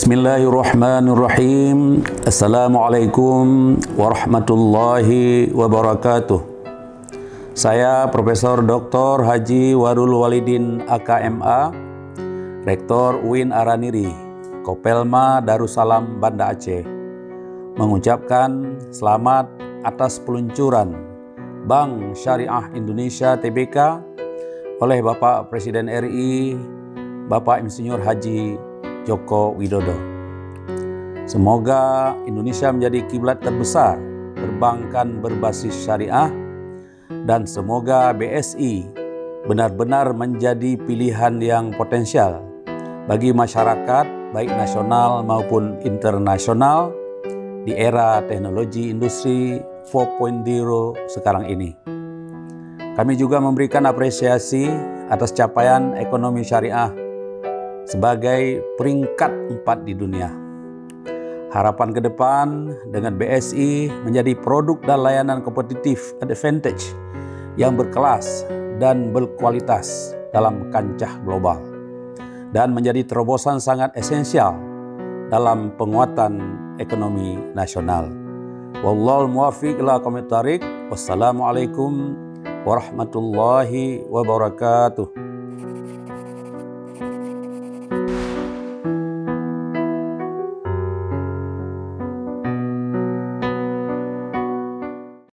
Bismillahirrahmanirrahim. Assalamualaikum warahmatullahi wabarakatuh. Saya Profesor Dr. Haji Warul Walidin AKMA, Rektor UIN Araniri, Kopelma Darussalam Banda Aceh, mengucapkan selamat atas peluncuran Bank Syariah Indonesia Tbk oleh Bapak Presiden RI, Bapak Insinyur Haji Joko Widodo. Semoga Indonesia menjadi kiblat terbesar perbankan berbasis syariah, dan semoga BSI benar-benar menjadi pilihan yang potensial bagi masyarakat baik nasional maupun internasional di era teknologi industri 4.0 sekarang ini. Kami juga memberikan apresiasi atas capaian ekonomi syariah sebagai peringkat 4 di dunia. Harapan ke depan dengan BSI menjadi produk dan layanan kompetitif advantage yang berkelas dan berkualitas dalam kancah global, dan menjadi terobosan sangat esensial dalam penguatan ekonomi nasional. Wallahul muwaffiq ila aqwamit thariq. Wassalamualaikum warahmatullahi wabarakatuh.